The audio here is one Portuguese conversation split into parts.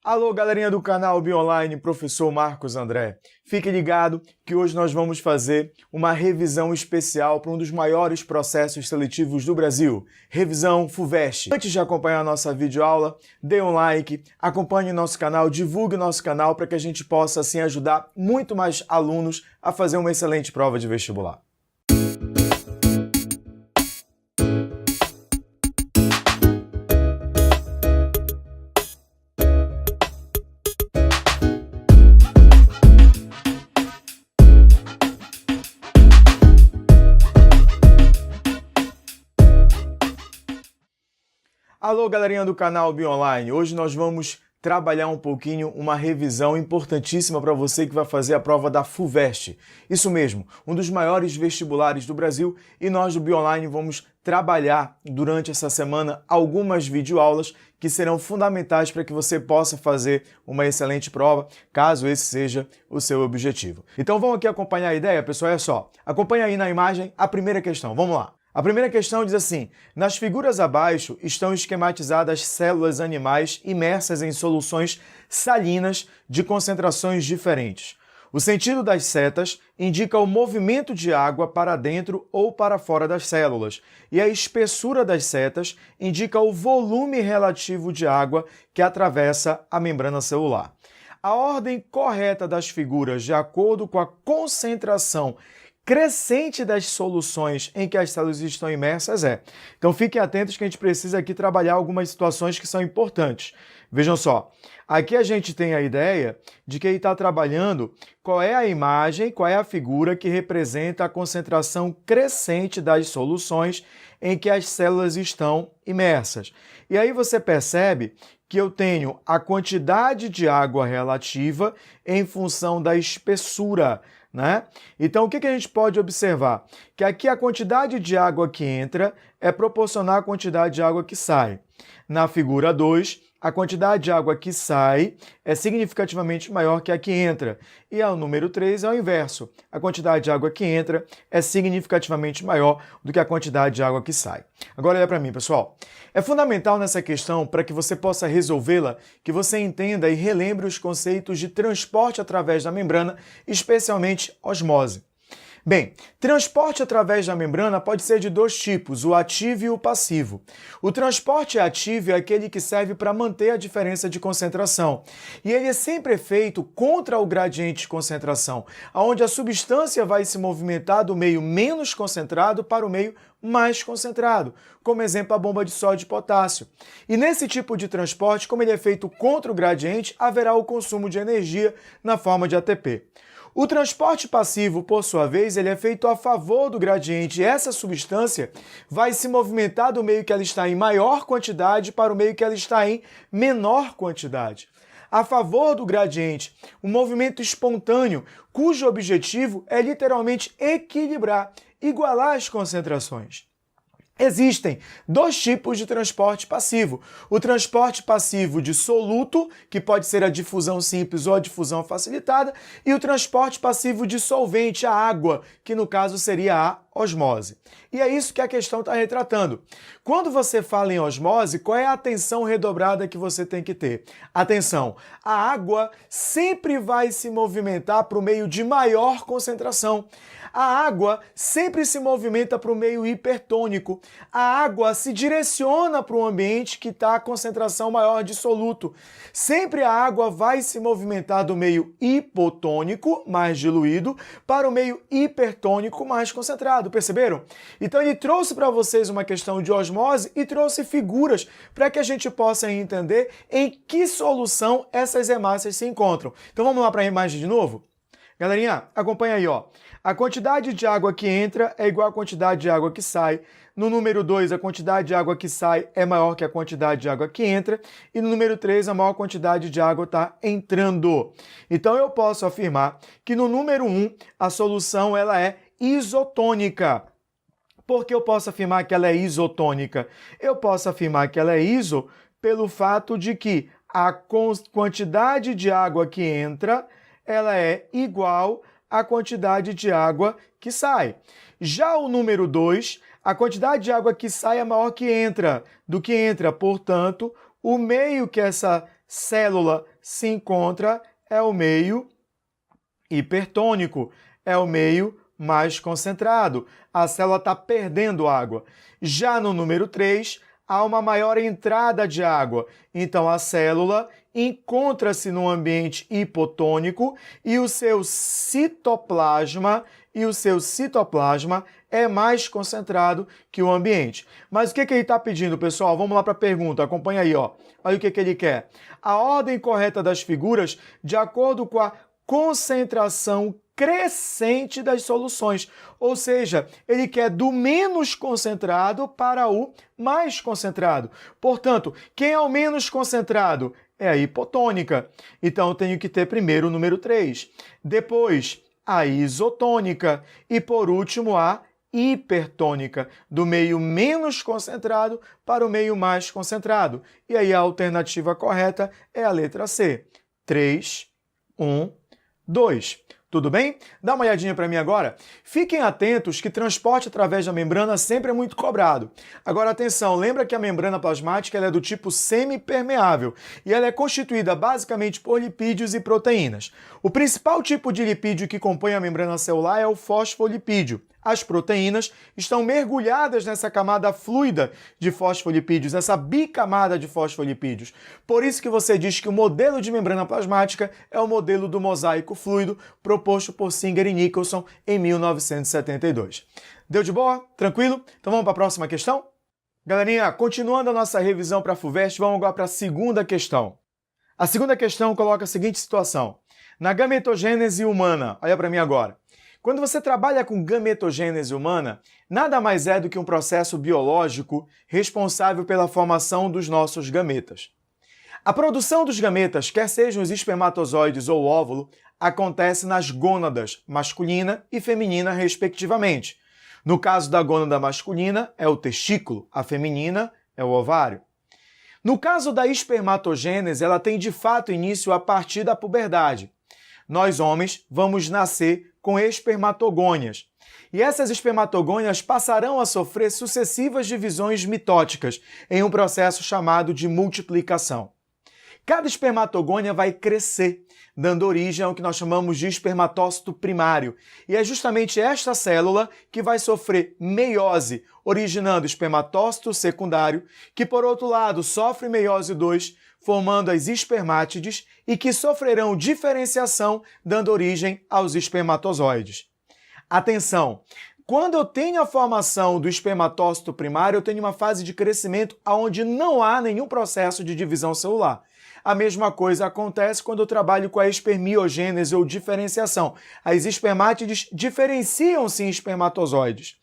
Alô, galerinha do canal Bionline, professor Marcos André. Fique ligado que hoje nós vamos fazer uma revisão especial para um dos maiores processos seletivos do Brasil, revisão FUVEST. Antes de acompanhar a nossa videoaula, dê um like, acompanhe nosso canal, divulgue nosso canal para que a gente possa assim ajudar muito mais alunos a fazer uma excelente prova de vestibular. Alô, galerinha do canal Bionline. Hoje nós vamos trabalhar um pouquinho uma revisão importantíssima para você que vai fazer a prova da FUVEST. Isso mesmo, um dos maiores vestibulares do Brasil, e nós do Bionline vamos trabalhar durante essa semana algumas videoaulas que serão fundamentais para que você possa fazer uma excelente prova, caso esse seja o seu objetivo. Então vamos aqui acompanhar a ideia, pessoal, é só. Acompanha aí na imagem a primeira questão, vamos lá. A primeira questão diz assim: nas figuras abaixo estão esquematizadas células animais imersas em soluções salinas de concentrações diferentes. O sentido das setas indica o movimento de água para dentro ou para fora das células, e a espessura das setas indica o volume relativo de água que atravessa a membrana celular. A ordem correta das figuras, de acordo com a concentração crescente das soluções em que as células estão imersas é. Então fiquem atentos que a gente precisa aqui trabalhar algumas situações que são importantes. Vejam só, aqui a gente tem a ideia de que ele está trabalhando qual é a imagem, qual é a figura que representa a concentração crescente das soluções em que as células estão imersas. E aí você percebe que eu tenho a quantidade de água relativa em função da espessura, né? Então, o que a gente pode observar? Que aqui a quantidade de água que entra é proporcional à quantidade de água que sai. Na figura 2, a quantidade de água que sai é significativamente maior que a que entra. E ao número 3 é o inverso. A quantidade de água que entra é significativamente maior do que a quantidade de água que sai. Agora olha para mim, pessoal. É fundamental nessa questão, para que você possa resolvê-la, que você entenda e relembre os conceitos de transporte através da membrana, especialmente osmose. Bem, transporte através da membrana pode ser de dois tipos, o ativo e o passivo. O transporte ativo é aquele que serve para manter a diferença de concentração, e ele é sempre feito contra o gradiente de concentração, onde a substância vai se movimentar do meio menos concentrado para o meio mais concentrado, como exemplo a bomba de sódio e potássio. E nesse tipo de transporte, como ele é feito contra o gradiente, haverá o consumo de energia na forma de ATP. O transporte passivo, por sua vez, ele é feito a favor do gradiente, e essa substância vai se movimentar do meio que ela está em maior quantidade para o meio que ela está em menor quantidade. A favor do gradiente, um movimento espontâneo, cujo objetivo é literalmente equilibrar, igualar as concentrações. Existem dois tipos de transporte passivo. O transporte passivo de soluto, que pode ser a difusão simples ou a difusão facilitada, e o transporte passivo de solvente, a água, que no caso seria a osmose. E é isso que a questão está retratando. Quando você fala em osmose, qual é a atenção redobrada que você tem que ter? Atenção, a água sempre vai se movimentar para o meio de maior concentração. A água sempre se movimenta para o meio hipertônico. A água se direciona para o ambiente que está a concentração maior de soluto. Sempre a água vai se movimentar do meio hipotônico, mais diluído, para o meio hipertônico, mais concentrado. Perceberam? Então ele trouxe para vocês uma questão de osmose e trouxe figuras para que a gente possa entender em que solução essas hemácias se encontram. Então vamos lá para a imagem de novo? Galerinha, acompanha aí, ó. A quantidade de água que entra é igual à quantidade de água que sai. No número 2, a quantidade de água que sai é maior que a quantidade de água que entra. E no número 3, a maior quantidade de água está entrando. Então eu posso afirmar que no número 1, a solução ela é isotônica. Por que eu posso afirmar que ela é isotônica? Eu posso afirmar que ela é iso pelo fato de que a quantidade de água que entra ela é igual à quantidade de água que sai. Já o número 2, a quantidade de água que sai é maior do que entra. Portanto, o meio que essa célula se encontra é o meio hipertônico, é o meio mais concentrado. A célula está perdendo água. Já no número 3, há uma maior entrada de água. Então, a célula encontra-se no ambiente hipotônico e o seu citoplasma é mais concentrado que o ambiente. Mas o que ele está pedindo, pessoal? Vamos lá para a pergunta, acompanha aí, ó. Olha o que ele quer. A ordem correta das figuras de acordo com a concentração crescente das soluções. Ou seja, ele quer do menos concentrado para o mais concentrado. Portanto, quem é o menos concentrado? É a hipotônica. Então, eu tenho que ter primeiro o número 3. Depois, a isotônica. E, por último, a hipertônica, do meio menos concentrado para o meio mais concentrado. E aí a alternativa correta é a letra C. 3, 1, 2. Tudo bem? Dá uma olhadinha para mim agora. Fiquem atentos que transporte através da membrana sempre é muito cobrado. Agora, atenção, lembra que a membrana plasmática ela é do tipo semipermeável e ela é constituída basicamente por lipídios e proteínas. O principal tipo de lipídio que compõe a membrana celular é o fosfolipídio. As proteínas estão mergulhadas nessa camada fluida de fosfolipídios, essa bicamada de fosfolipídios. Por isso que você diz que o modelo de membrana plasmática é o modelo do mosaico fluido proposto por Singer e Nicholson em 1972. Deu de boa? Tranquilo? Então vamos para a próxima questão? Galerinha, continuando a nossa revisão para a FUVEST, vamos agora para a segunda questão. A segunda questão coloca a seguinte situação. Na gametogênese humana, olha para mim agora. Quando você trabalha com gametogênese humana, nada mais é do que um processo biológico responsável pela formação dos nossos gametas. A produção dos gametas, quer sejam os espermatozoides ou o óvulo, acontece nas gônadas masculina e feminina, respectivamente. No caso da gônada masculina, é o testículo, a feminina é o ovário. No caso da espermatogênese, ela tem de fato início a partir da puberdade. Nós, homens, vamos nascer com espermatogônias. E essas espermatogônias passarão a sofrer sucessivas divisões mitóticas em um processo chamado de multiplicação. Cada espermatogônia vai crescer, dando origem ao que nós chamamos de espermatócito primário. E é justamente esta célula que vai sofrer meiose, originando espermatócito secundário, que por outro lado sofre meiose 2, formando as espermátides e que sofrerão diferenciação, dando origem aos espermatozoides. Atenção! Quando eu tenho a formação do espermatócito primário, eu tenho uma fase de crescimento onde não há nenhum processo de divisão celular. A mesma coisa acontece quando eu trabalho com a espermiogênese ou diferenciação. As espermátides diferenciam-se em espermatozoides.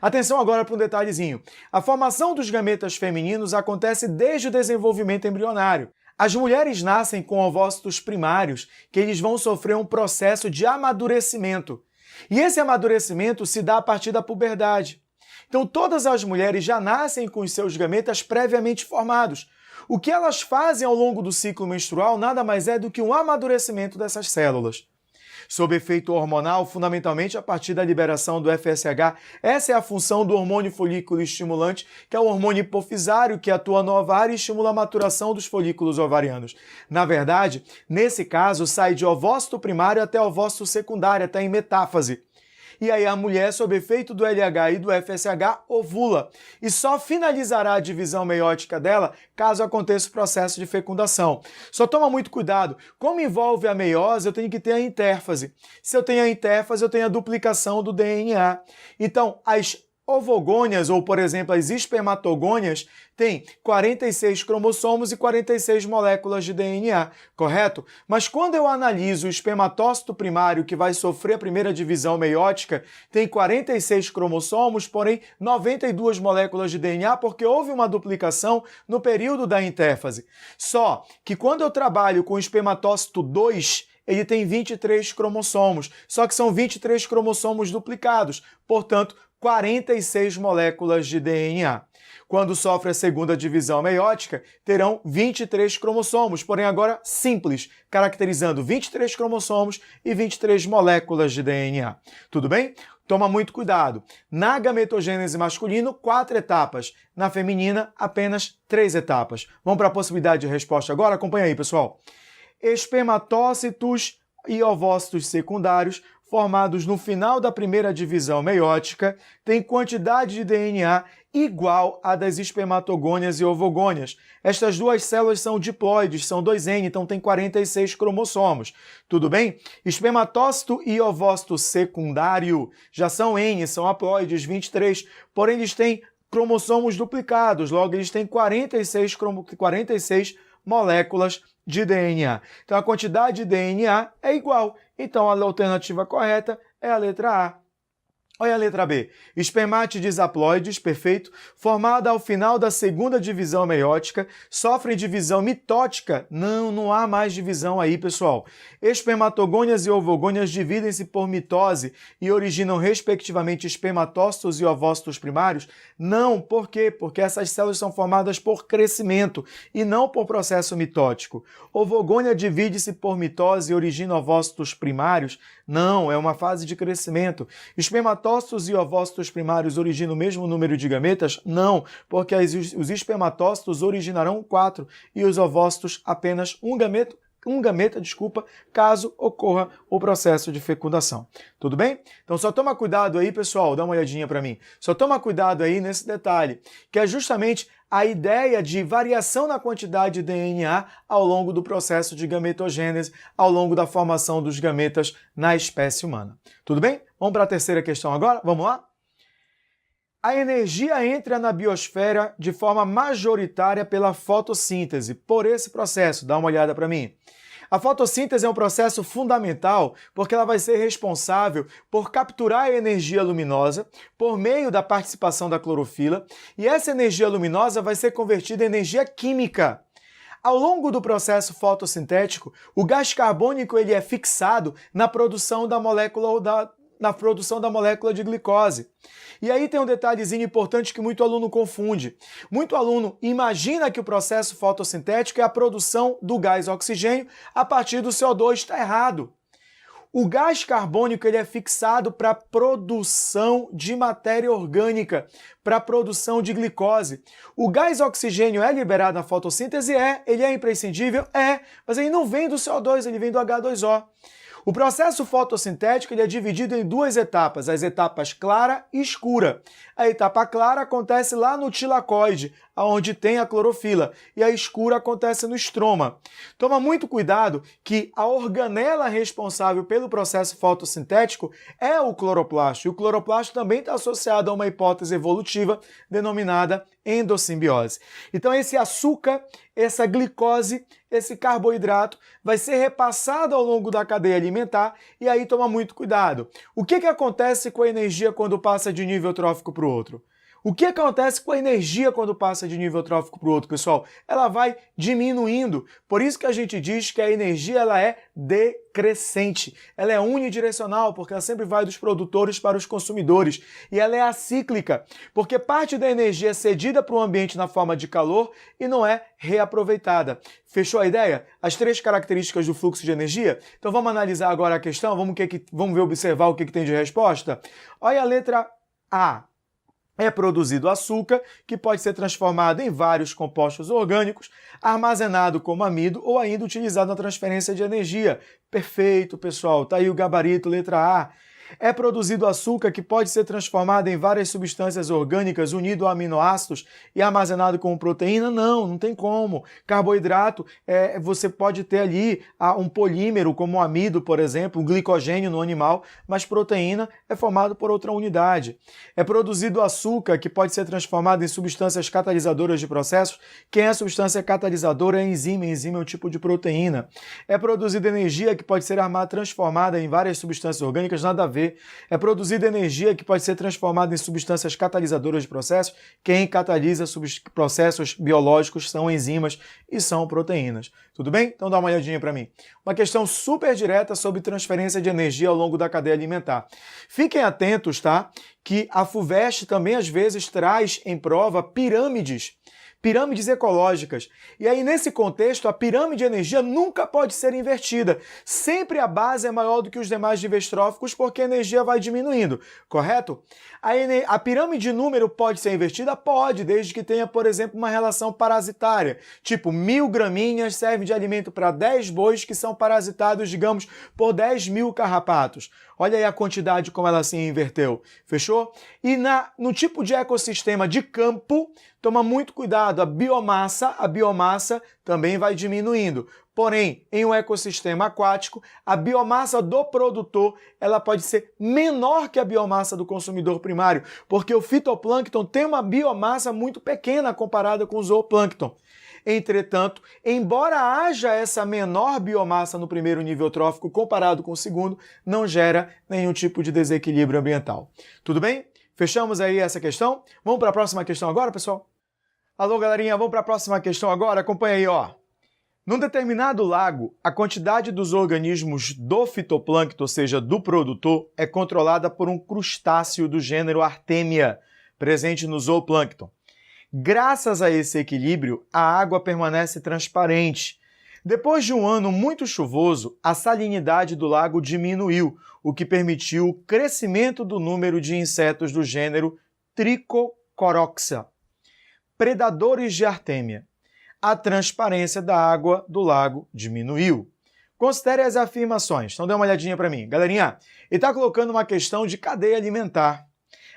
Atenção agora para um detalhezinho. A formação dos gametas femininos acontece desde o desenvolvimento embrionário. As mulheres nascem com ovócitos primários, que eles vão sofrer um processo de amadurecimento. E esse amadurecimento se dá a partir da puberdade. Então todas as mulheres já nascem com os seus gametas previamente formados. O que elas fazem ao longo do ciclo menstrual nada mais é do que um amadurecimento dessas células. Sob efeito hormonal, fundamentalmente a partir da liberação do FSH, essa é a função do hormônio folículo estimulante, que é o hormônio hipofisário que atua no ovário e estimula a maturação dos folículos ovarianos. Na verdade, nesse caso, sai de ovócito primário até ovócito secundário, até em metáfase. E aí a mulher, sob efeito do LH e do FSH, ovula. E só finalizará a divisão meiótica dela caso aconteça o processo de fecundação. Só toma muito cuidado. Como envolve a meiose, eu tenho que ter a intérfase. Se eu tenho a intérfase, eu tenho a duplicação do DNA. Então, as ovogônias, ou por exemplo, as espermatogônias, têm 46 cromossomos e 46 moléculas de DNA, correto? Mas quando eu analiso o espermatócito primário, que vai sofrer a primeira divisão meiótica, tem 46 cromossomos, porém 92 moléculas de DNA, porque houve uma duplicação no período da intérfase. Só que quando eu trabalho com o espermatócito 2, ele tem 23 cromossomos, só que são 23 cromossomos duplicados, portanto, 46 moléculas de DNA. Quando sofre a segunda divisão meiótica, terão 23 cromossomos, porém agora simples, caracterizando 23 cromossomos e 23 moléculas de DNA. Tudo bem? Toma muito cuidado. Na gametogênese masculino, 4 etapas. Na feminina, apenas 3 etapas. Vamos para a possibilidade de resposta agora? Acompanha aí, pessoal. Espermatócitos e ovócitos secundários formados no final da primeira divisão meiótica têm quantidade de DNA igual à das espermatogônias e ovogônias. Estas duas células são diploides, são 2N, então tem 46 cromossomos. Tudo bem? Espermatócito e ovócito secundário já são N, são haploides, 23, porém eles têm cromossomos duplicados, logo eles têm 46 moléculas de DNA. Então a quantidade de DNA é igual. Então a alternativa correta é a letra A. Olha a letra B. Espermátides haploides, perfeito, formada ao final da segunda divisão meiótica, sofrem divisão mitótica. Não há mais divisão aí, pessoal. Espermatogônias e ovogônias dividem-se por mitose e originam, respectivamente, espermatócitos e ovócitos primários? Não, por quê? Porque essas células são formadas por crescimento e não por processo mitótico. Ovogônia divide-se por mitose e origina ovócitos primários? Não, é uma fase de crescimento. Espermatócitos e ovócitos primários originam o mesmo número de gametas? Não, porque os espermatócitos originarão 4 e os ovócitos apenas um gameta, caso ocorra o processo de fecundação. Tudo bem? Então só toma cuidado aí, pessoal, dá uma olhadinha para mim. Só toma cuidado aí nesse detalhe, que é justamente a ideia de variação na quantidade de DNA ao longo do processo de gametogênese, ao longo da formação dos gametas na espécie humana. Tudo bem? Vamos para a terceira questão agora? Vamos lá? A energia entra na biosfera de forma majoritária pela fotossíntese. Por esse processo, dá uma olhada para mim. A fotossíntese é um processo fundamental porque ela vai ser responsável por capturar a energia luminosa por meio da participação da clorofila e essa energia luminosa vai ser convertida em energia química. Ao longo do processo fotossintético, o gás carbônico ele é fixado na produção da molécula de glicose. E aí tem um detalhezinho importante que muito aluno confunde. Muito aluno imagina que o processo fotossintético é a produção do gás oxigênio a partir do CO2. Está errado. O gás carbônico ele é fixado para a produção de matéria orgânica, para a produção de glicose. O gás oxigênio é liberado na fotossíntese? Ele é imprescindível? Mas ele não vem do CO2, ele vem do H2O. O processo fotossintético ele é dividido em 2 etapas, as etapas clara e escura. A etapa clara acontece lá no tilacoide, onde tem a clorofila, e a escura acontece no estroma. Toma muito cuidado que a organela responsável pelo processo fotossintético é o cloroplasto, e o cloroplasto também está associado a uma hipótese evolutiva denominada endossimbiose. Então esse açúcar, essa glicose, esse carboidrato vai ser repassado ao longo da cadeia alimentar e aí toma muito cuidado. O que acontece com a energia quando passa de nível trófico para o outro? O que acontece com a energia quando passa de nível trófico para o outro, pessoal? Ela vai diminuindo. Por isso que a gente diz que a energia ela é decrescente. Ela é unidirecional, porque ela sempre vai dos produtores para os consumidores. E ela é acíclica, porque parte da energia é cedida para o ambiente na forma de calor e não é reaproveitada. Fechou a ideia? As 3 características do fluxo de energia? Então vamos analisar agora a questão, vamos ver, observar o que tem de resposta? Olha a letra A. É produzido açúcar, que pode ser transformado em vários compostos orgânicos, armazenado como amido ou ainda utilizado na transferência de energia. Perfeito, pessoal. Tá aí o gabarito, letra A. É produzido açúcar que pode ser transformado em várias substâncias orgânicas unido a aminoácidos e armazenado como proteína? Não tem como. Carboidrato, você pode ter ali um polímero, como o amido, por exemplo, um glicogênio no animal, mas proteína é formado por outra unidade. É produzido açúcar que pode ser transformado em substâncias catalisadoras de processos. Quem é a substância catalisadora é a enzima. A enzima é um tipo de proteína. É produzida energia que pode ser transformada em várias substâncias orgânicas? Nada a ver. ver. É produzida energia que pode ser transformada em substâncias catalisadoras de processos. Quem catalisa processos biológicos são enzimas e são proteínas. Tudo bem? Então dá uma olhadinha para mim. Uma questão super direta sobre transferência de energia ao longo da cadeia alimentar. Fiquem atentos, tá? Que a FUVEST também às vezes traz em prova pirâmides ecológicas. E aí, nesse contexto, a pirâmide de energia nunca pode ser invertida. Sempre a base é maior do que os demais níveis tróficos, porque a energia vai diminuindo, correto? A pirâmide de número pode ser invertida? Pode, desde que tenha, por exemplo, uma relação parasitária. Tipo, 1000 graminhas servem de alimento para 10 bois que são parasitados, digamos, por 10.000 carrapatos. Olha aí a quantidade como ela se inverteu. Fechou? E no tipo de ecossistema de campo, toma muito cuidado, a biomassa também vai diminuindo. Porém, em um ecossistema aquático, a biomassa do produtor ela pode ser menor que a biomassa do consumidor primário, porque o fitoplâncton tem uma biomassa muito pequena comparada com o zooplâncton. Entretanto, embora haja essa menor biomassa no primeiro nível trófico comparado com o segundo, não gera nenhum tipo de desequilíbrio ambiental. Tudo bem? Fechamos aí essa questão? Vamos para a próxima questão agora, pessoal? Alô, galerinha, vamos para a próxima questão agora? Acompanha aí, ó. Num determinado lago, a quantidade dos organismos do fitoplâncton, ou seja, do produtor, é controlada por um crustáceo do gênero Artemia, presente no zooplâncton. Graças a esse equilíbrio, a água permanece transparente. Depois de um ano muito chuvoso, a salinidade do lago diminuiu, o que permitiu o crescimento do número de insetos do gênero Trichocoroxa, predadores de Artemia. A transparência da água do lago diminuiu. Considere as afirmações. Então dê uma olhadinha para mim. Galerinha, ele está colocando uma questão de cadeia alimentar.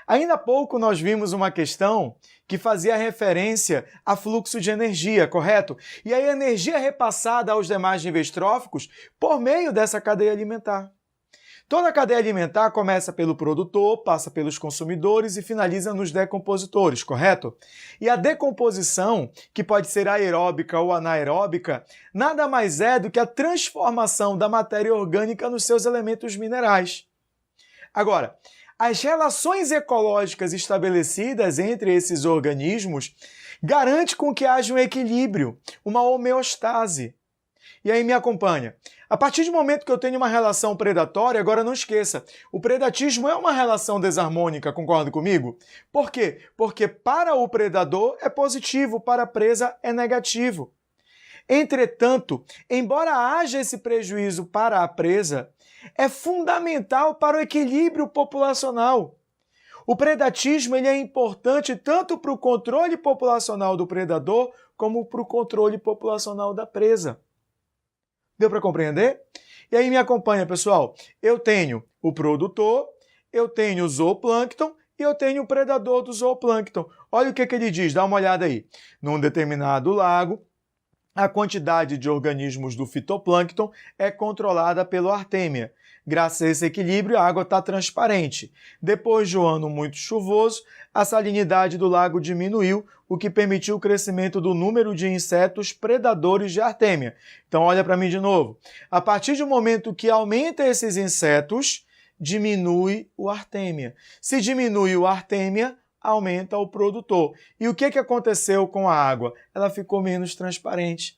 Ainda há pouco nós vimos uma questão que fazia referência a fluxo de energia, correto? E aí a energia é repassada aos demais níveis tróficos por meio dessa cadeia alimentar. Toda a cadeia alimentar começa pelo produtor, passa pelos consumidores e finaliza nos decompositores, correto? E a decomposição, que pode ser aeróbica ou anaeróbica, nada mais é do que a transformação da matéria orgânica nos seus elementos minerais. Agora, as relações ecológicas estabelecidas entre esses organismos garantem com que haja um equilíbrio, uma homeostase. E aí me acompanha. A partir do momento que eu tenho uma relação predatória, agora não esqueça, o predatismo é uma relação desarmônica, concorda comigo? Por quê? Porque para o predador é positivo, para a presa é negativo. Entretanto, embora haja esse prejuízo para a presa, é fundamental para o equilíbrio populacional. O predatismo ele é importante tanto para o controle populacional do predador como para o controle populacional da presa. Deu para compreender? E aí me acompanha, pessoal. Eu tenho o produtor, eu tenho o zooplâncton e eu tenho o predador do zooplâncton. Olha o que ele diz, dá uma olhada aí. Num determinado lago, a quantidade de organismos do fitoplâncton é controlada pelo Artemia. Graças a esse equilíbrio, a água está transparente. Depois de um ano muito chuvoso, a salinidade do lago diminuiu, o que permitiu o crescimento do número de insetos predadores de Artemia. Então, olha para mim de novo. A partir do momento que aumenta esses insetos, diminui o Artemia. Se diminui o Artemia, aumenta o produtor. E o que aconteceu com a água? Ela ficou menos transparente.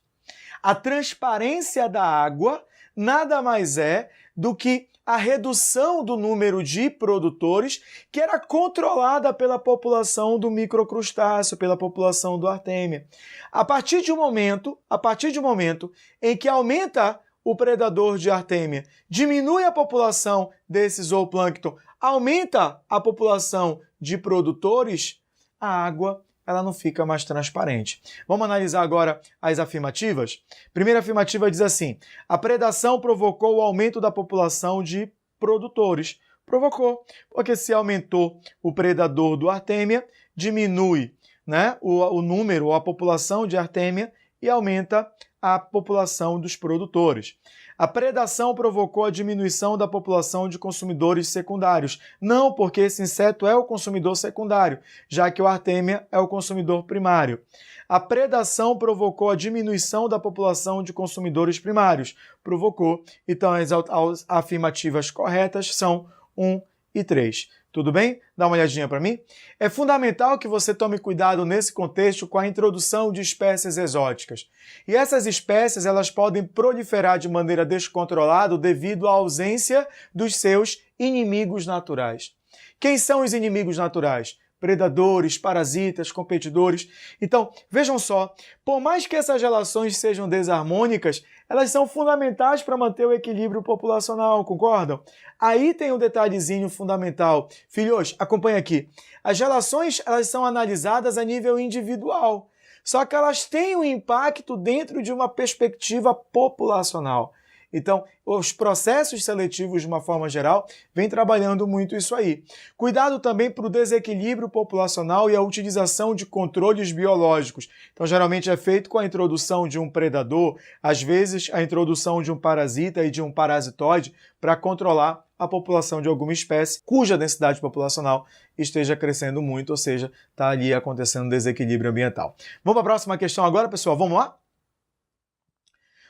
A transparência da água nada mais é do que a redução do número de produtores que era controlada pela população do microcrustáceo, pela população do Artemia. A partir de um momento em que aumenta o predador de Artemia, diminui a população desse zooplâncton, aumenta a população de produtores, a água ela não fica mais transparente. Vamos analisar agora as afirmativas? Primeira afirmativa diz assim: a predação provocou o aumento da população de produtores. Provocou, porque se aumentou o predador do Artemia, diminui, né, o número ou a população de Artemia e aumenta a população dos produtores. A predação provocou a diminuição da população de consumidores secundários. Não, porque esse inseto é o consumidor secundário, já que o Artemia é o consumidor primário. A predação provocou a diminuição da população de consumidores primários. Provocou. Então, as afirmativas corretas são 1 e 3. Tudo bem? Dá uma olhadinha para mim. É fundamental que você tome cuidado nesse contexto com a introdução de espécies exóticas. E essas espécies, elas podem proliferar de maneira descontrolada devido à ausência dos seus inimigos naturais. Quem são os inimigos naturais? Predadores, parasitas, competidores. Então, vejam só, por mais que essas relações sejam desarmônicas, elas são fundamentais para manter o equilíbrio populacional, concordam? Aí tem um detalhezinho fundamental. Filhos, acompanha aqui. As relações, elas são analisadas a nível individual, só que elas têm um impacto dentro de uma perspectiva populacional. Então, os processos seletivos, de uma forma geral, vêm trabalhando muito isso aí. Cuidado também para o desequilíbrio populacional e a utilização de controles biológicos. Então, geralmente é feito com a introdução de um predador, às vezes a introdução de um parasita e de um parasitoide para controlar a população de alguma espécie cuja densidade populacional esteja crescendo muito, ou seja, está ali acontecendo um desequilíbrio ambiental. Vamos para a próxima questão agora, pessoal? Vamos lá?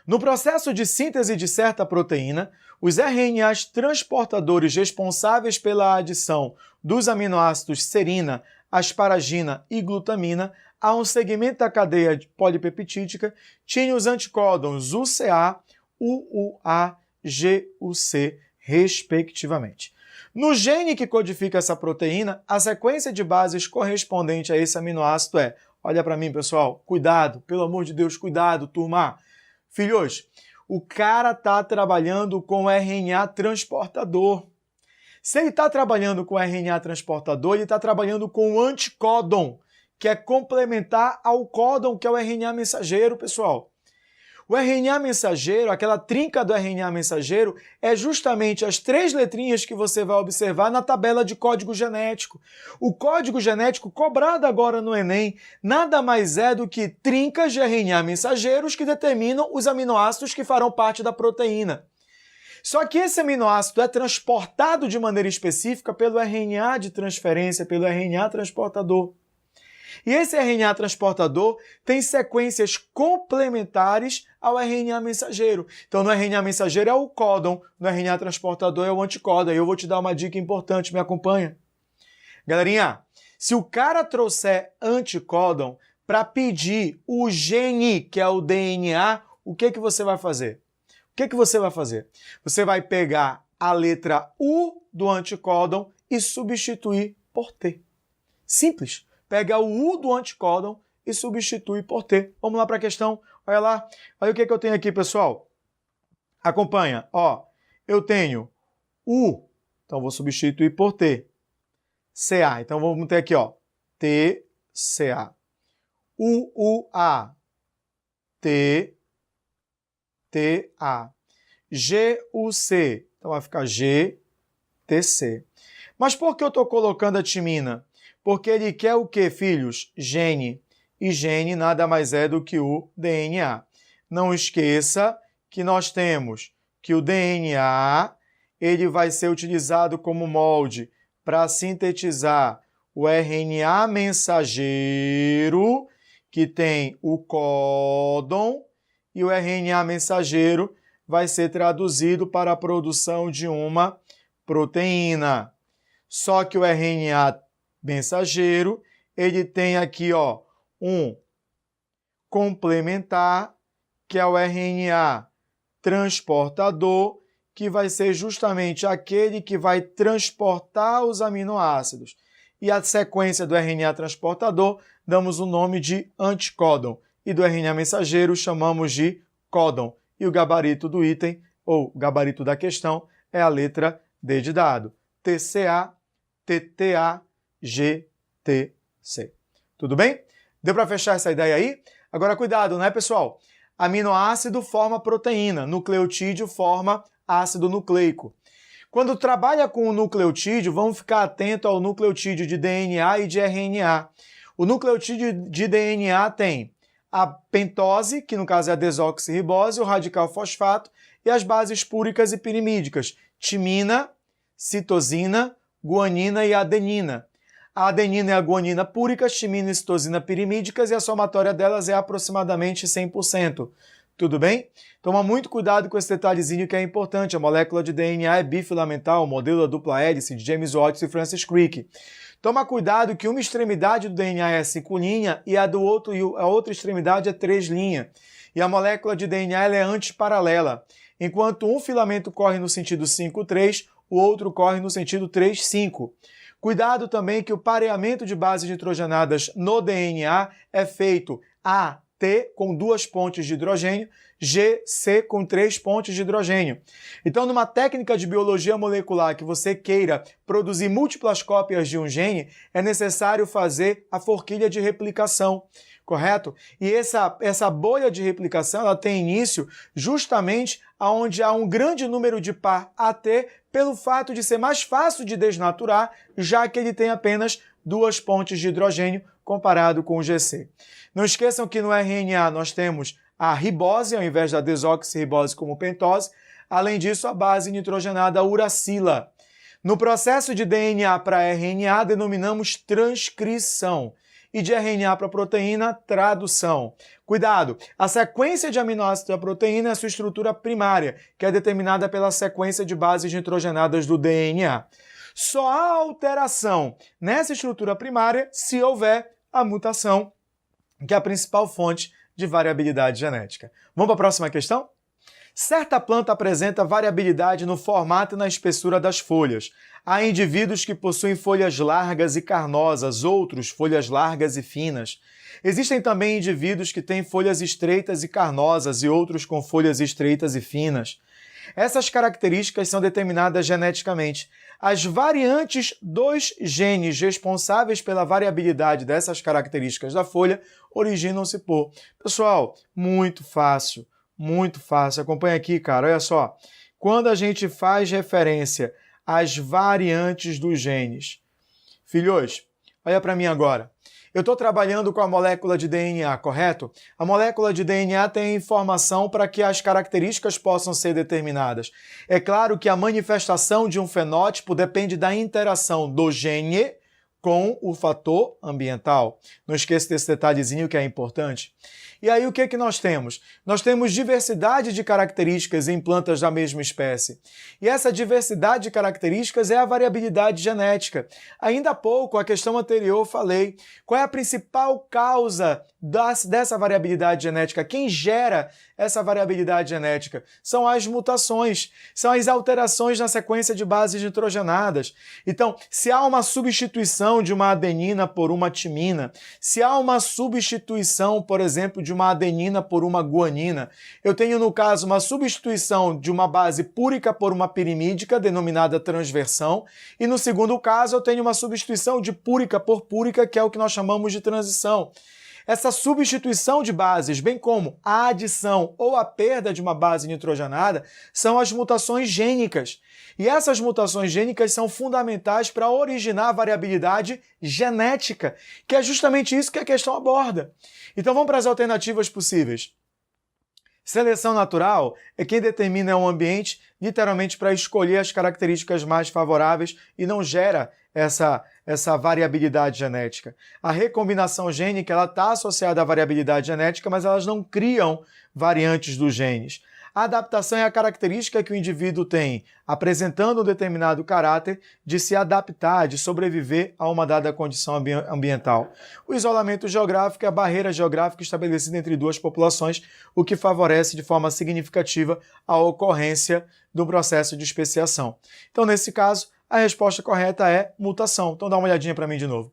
No processo de síntese de certa proteína, os RNAs transportadores responsáveis pela adição dos aminoácidos serina, asparagina e glutamina a um segmento da cadeia polipeptídica tinham os anticódons UCA, UUA, GUC, respectivamente. No gene que codifica essa proteína, a sequência de bases correspondente a esse aminoácido é, olha para mim, pessoal, cuidado, pelo amor de Deus, cuidado, turma. Filhos, o cara está trabalhando com RNA transportador. Se ele está trabalhando com RNA transportador, ele está trabalhando com o anticódon, que é complementar ao códon, que é o RNA mensageiro, pessoal. O RNA mensageiro, aquela trinca do RNA mensageiro, é justamente as 3 letrinhas que você vai observar na tabela de código genético. O código genético, cobrado agora no Enem, nada mais é do que trincas de RNA mensageiros que determinam os aminoácidos que farão parte da proteína. Só que esse aminoácido é transportado de maneira específica pelo RNA de transferência, pelo RNA transportador. E esse RNA transportador tem sequências complementares ao RNA mensageiro. Então, no RNA mensageiro é o códon, no RNA transportador é o anticódon. E eu vou te dar uma dica importante, me acompanha. Galerinha, se o cara trouxer anticódon para pedir o gene, que é o DNA, o que você vai fazer? O que você vai fazer? Você vai pegar a letra U do anticódon e substituir por T. Simples. Pega o U do anticódon e substitui por T. Vamos lá para a questão. Olha lá. Olha o que eu tenho aqui, pessoal. Acompanha. Ó, eu tenho U, então vou substituir por T. CA. Então vamos ter aqui, ó, TCA. UUA. TTA. GUC. Então vai ficar GTC. Mas por que eu estou colocando a timina? Porque ele quer o quê, filhos? Gene. E gene nada mais é do que o DNA. Não esqueça que nós temos que o DNA ele vai ser utilizado como molde para sintetizar o RNA mensageiro, que tem o códon, e o RNA mensageiro vai ser traduzido para a produção de uma proteína. Só que o RNA mensageiro, ele tem aqui, ó, um complementar, que é o RNA transportador, que vai ser justamente aquele que vai transportar os aminoácidos. E a sequência do RNA transportador, damos o nome de anticódon. E do RNA mensageiro, chamamos de códon. E o gabarito do item, ou gabarito da questão, é a letra D de dado. TCA, TTA, GTC. Tudo bem? Deu para fechar essa ideia aí? Agora cuidado, né, pessoal? Aminoácido forma proteína, nucleotídeo forma ácido nucleico. Quando trabalha com o nucleotídeo, vamos ficar atento ao nucleotídeo de DNA e de RNA. O nucleotídeo de DNA tem a pentose, que no caso é a desoxirribose, o radical fosfato e as bases púricas e pirimídicas, timina, citosina, guanina e adenina. A adenina é a guanina púrica, timina e citosina pirimídicas e a somatória delas é aproximadamente 100%. Tudo bem? Toma muito cuidado com esse detalhezinho que é importante. A molécula de DNA é bifilamental, o modelo da dupla hélice de James Watts e Francis Crick. Toma cuidado que uma extremidade do DNA é 5' e a outra extremidade é 3'. E a molécula de DNA ela é antiparalela. Enquanto um filamento corre no sentido 5'3", o outro corre no sentido 3'5". Cuidado também que o pareamento de bases nitrogenadas no DNA é feito AT com 2 pontes de hidrogênio, GC com 3 pontes de hidrogênio. Então, numa técnica de biologia molecular que você queira produzir múltiplas cópias de um gene, é necessário fazer a forquilha de replicação, correto? E essa bolha de replicação ela tem início justamente onde há um grande número de par AT, pelo fato de ser mais fácil de desnaturar, já que ele tem apenas 2 pontes de hidrogênio comparado com o GC. Não esqueçam que no RNA nós temos a ribose, ao invés da desoxirribose como pentose. Além disso, a base nitrogenada uracila. No processo de DNA para RNA, denominamos transcrição. E de RNA para proteína, tradução. Cuidado! A sequência de aminoácidos da proteína é a sua estrutura primária, que é determinada pela sequência de bases nitrogenadas do DNA. Só há alteração nessa estrutura primária se houver a mutação, que é a principal fonte de variabilidade genética. Vamos para a próxima questão? Certa planta apresenta variabilidade no formato e na espessura das folhas. Há indivíduos que possuem folhas largas e carnosas, outros folhas largas e finas. Existem também indivíduos que têm folhas estreitas e carnosas e outros com folhas estreitas e finas. Essas características são determinadas geneticamente. As variantes dos genes responsáveis pela variabilidade dessas características da folha originam-se por... Pessoal, muito fácil, muito fácil. Acompanha aqui, cara, olha só. Quando a gente faz referência às variantes dos genes. Filhos, olha para mim agora. Eu estou trabalhando com a molécula de DNA, correto? A molécula de DNA tem informação para que as características possam ser determinadas. É claro que a manifestação de um fenótipo depende da interação do gene com o fator ambiental. Não esqueça desse detalhezinho que é importante. E aí o que é que nós temos? Nós temos diversidade de características em plantas da mesma espécie. E essa diversidade de características é a variabilidade genética. Ainda há pouco, a questão anterior, eu falei qual é a principal causa dessa variabilidade genética. Quem gera essa variabilidade genética? São as mutações, são as alterações na sequência de bases nitrogenadas. Então, se há uma substituição de uma adenina por uma timina, se há uma substituição, por exemplo, de uma adenina por uma guanina, eu tenho, no caso, uma substituição de uma base púrica por uma pirimídica, denominada transversão, e no segundo caso eu tenho uma substituição de púrica por púrica, que é o que nós chamamos de transição. Essa substituição de bases, bem como a adição ou a perda de uma base nitrogenada, são as mutações gênicas. E essas mutações gênicas são fundamentais para originar a variabilidade genética, que é justamente isso que a questão aborda. Então vamos para as alternativas possíveis. Seleção natural é quem determina um ambiente literalmente para escolher as características mais favoráveis e não gera essa variabilidade genética. A recombinação gênica está associada à variabilidade genética, mas elas não criam variantes dos genes. A adaptação é a característica que o indivíduo tem, apresentando um determinado caráter de se adaptar, de sobreviver a uma dada condição ambiental. O isolamento geográfico é a barreira geográfica estabelecida entre duas populações, o que favorece de forma significativa a ocorrência do processo de especiação. Então, nesse caso, a resposta correta é mutação. Então, dá uma olhadinha para mim de novo.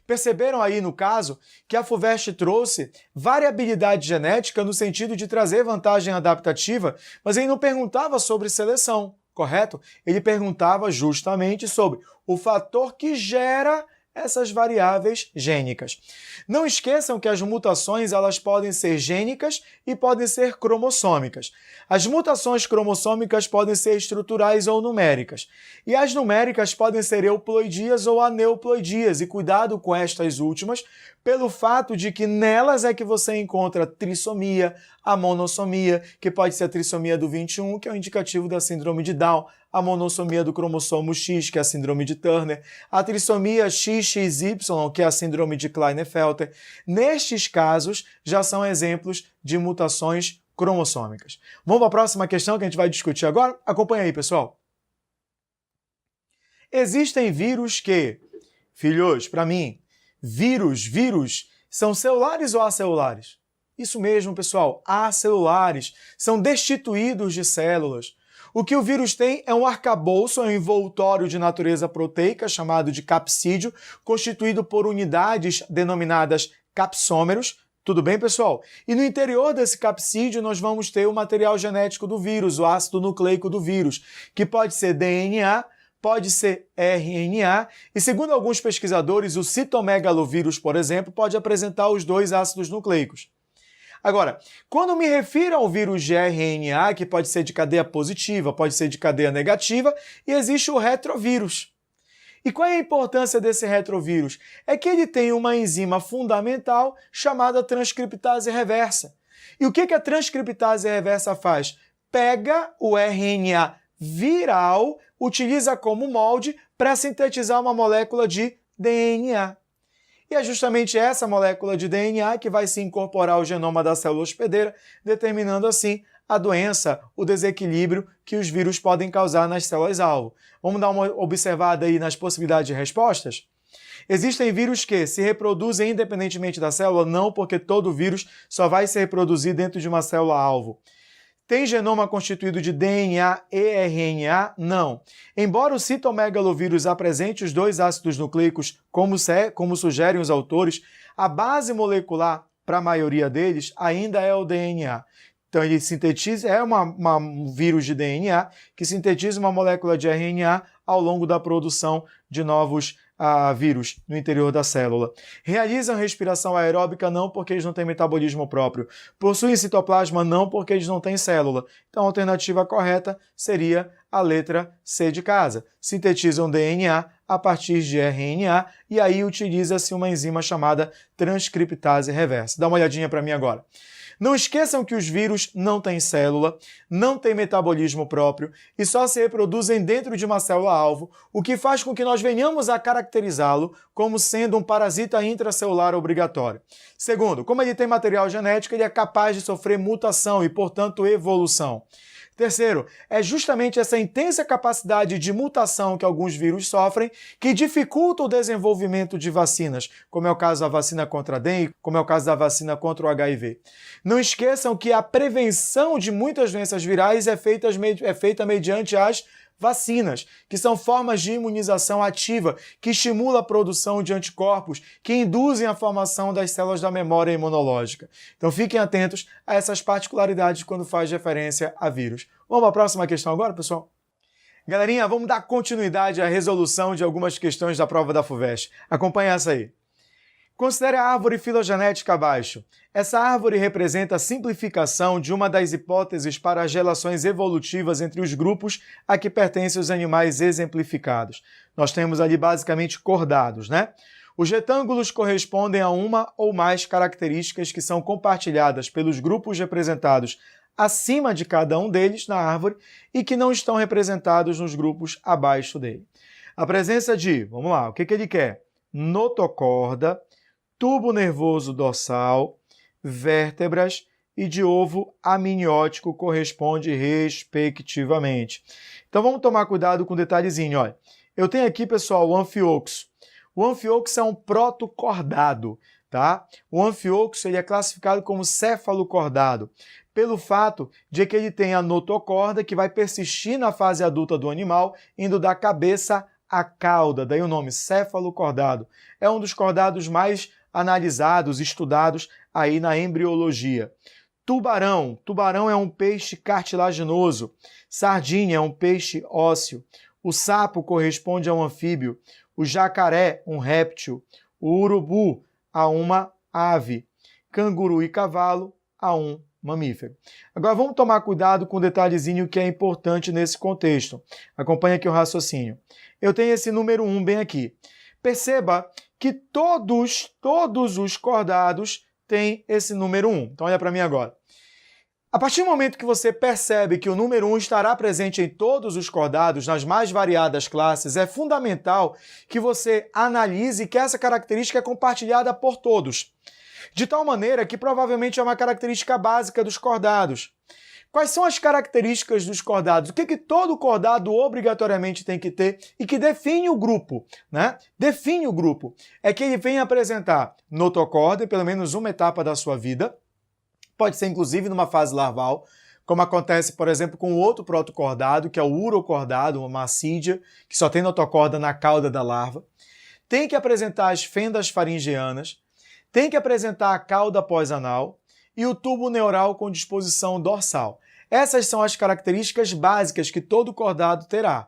Perceberam aí, no caso, que a FUVEST trouxe variabilidade genética no sentido de trazer vantagem adaptativa, mas ele não perguntava sobre seleção, correto? Ele perguntava justamente sobre o fator que gera essas variáveis gênicas. Não esqueçam que as mutações elas podem ser gênicas e podem ser cromossômicas. As mutações cromossômicas podem ser estruturais ou numéricas. E as numéricas podem ser euploidias ou aneuploidias. E cuidado com estas últimas, pelo fato de que nelas é que você encontra a trissomia, a monossomia, que pode ser a trissomia do 21, que é o indicativo da síndrome de Down, a monossomia do cromossomo X, que é a síndrome de Turner, a trissomia XXY, que é a síndrome de Klinefelter. Nestes casos, já são exemplos de mutações cromossômicas. Vamos para a próxima questão que a gente vai discutir agora? Acompanha aí, pessoal. Existem vírus que, filhos, para mim, vírus, são celulares ou acelulares? Isso mesmo, pessoal, acelulares, são destituídos de células. O que o vírus tem é um arcabouço, é um envoltório de natureza proteica, chamado de capsídeo, constituído por unidades denominadas capsômeros. Tudo bem, pessoal? E no interior desse capsídeo nós vamos ter o material genético do vírus, o ácido nucleico do vírus, que pode ser DNA, pode ser RNA, e segundo alguns pesquisadores, o citomegalovírus, por exemplo, pode apresentar os dois ácidos nucleicos. Agora, quando me refiro ao vírus de RNA, que pode ser de cadeia positiva, pode ser de cadeia negativa, e existe o retrovírus. E qual é a importância desse retrovírus? É que ele tem uma enzima fundamental chamada transcriptase reversa. E o que a transcriptase reversa faz? Pega o RNA viral, utiliza como molde para sintetizar uma molécula de DNA. E é justamente essa molécula de DNA que vai se incorporar ao genoma da célula hospedeira, determinando assim a doença, o desequilíbrio que os vírus podem causar nas células-alvo. Vamos dar uma observada aí nas possibilidades de respostas? Existem vírus que se reproduzem independentemente da célula? Não, porque todo vírus só vai se reproduzir dentro de uma célula-alvo. Tem genoma constituído de DNA e RNA? Não. Embora o citomegalovírus apresente os dois ácidos nucleicos, como sugerem os autores, a base molecular para a maioria deles ainda é o DNA. Então ele sintetiza, um vírus de DNA que sintetiza uma molécula de RNA ao longo da produção de novos vírus no interior da célula. Realizam respiração aeróbica? Não, porque eles não têm metabolismo próprio. Possuem citoplasma? Não, porque eles não têm célula. Então a alternativa correta seria a letra C de casa. Sintetizam DNA a partir de RNA e aí utiliza-se uma enzima chamada transcriptase reversa. Dá uma olhadinha para mim agora. Não esqueçam que os vírus não têm célula, não têm metabolismo próprio e só se reproduzem dentro de uma célula-alvo, o que faz com que nós venhamos a caracterizá-lo como sendo um parasita intracelular obrigatório. Segundo, como ele tem material genético, ele é capaz de sofrer mutação e, portanto, evolução. Terceiro, é justamente essa intensa capacidade de mutação que alguns vírus sofrem que dificulta o desenvolvimento de vacinas, como é o caso da vacina contra a dengue, como é o caso da vacina contra o HIV. Não esqueçam que a prevenção de muitas doenças virais é feita mediante as vacinas, que são formas de imunização ativa que estimula a produção de anticorpos que induzem a formação das células da memória imunológica. Então fiquem atentos a essas particularidades quando faz referência a vírus. Vamos para a próxima questão agora, pessoal? Galerinha, vamos dar continuidade à resolução de algumas questões da prova da FUVEST. Acompanhe essa aí. Considere a árvore filogenética abaixo. Essa árvore representa a simplificação de uma das hipóteses para as relações evolutivas entre os grupos a que pertencem os animais exemplificados. Nós temos ali basicamente cordados, né? Os retângulos correspondem a uma ou mais características que são compartilhadas pelos grupos representados acima de cada um deles na árvore e que não estão representados nos grupos abaixo dele. A presença de, vamos lá, o que ele quer? Notocorda, tubo nervoso dorsal, vértebras e de ovo amniótico corresponde respectivamente. Então vamos tomar cuidado com um detalhezinho, olha. Eu tenho aqui, pessoal, o anfioxo. O anfioxo é um protocordado, tá? O anfioxo ele é classificado como cefalocordado, pelo fato de que ele tem a notocorda que vai persistir na fase adulta do animal, indo da cabeça à cauda, daí o nome cefalocordado. É um dos cordados mais analisados, estudados aí na embriologia. Tubarão. Tubarão é um peixe cartilaginoso. Sardinha é um peixe ósseo. O sapo corresponde a um anfíbio. O jacaré, um réptil. O urubu, a uma ave. Canguru e cavalo, a um mamífero. Agora vamos tomar cuidado com um detalhezinho que é importante nesse contexto. Acompanhe aqui o raciocínio. Eu tenho esse número 1 bem aqui. Perceba que todos os cordados têm esse número 1. Então olha para mim agora. A partir do momento que você percebe que o número 1 estará presente em todos os cordados, nas mais variadas classes, é fundamental que você analise que essa característica é compartilhada por todos. de tal maneira que provavelmente é uma característica básica dos cordados. Quais são as características dos cordados? O que todo cordado obrigatoriamente tem que ter e que define o grupo, né? Define o grupo. É que ele vem apresentar notocorda, pelo menos uma etapa da sua vida, pode ser inclusive numa fase larval, como acontece, por exemplo, com o outro protocordado, que é o urocordado, uma macídia, que só tem notocorda na cauda da larva. Tem que apresentar as fendas faringeanas, tem que apresentar a cauda pós-anal e o tubo neural com disposição dorsal. Essas são as características básicas que todo cordado terá.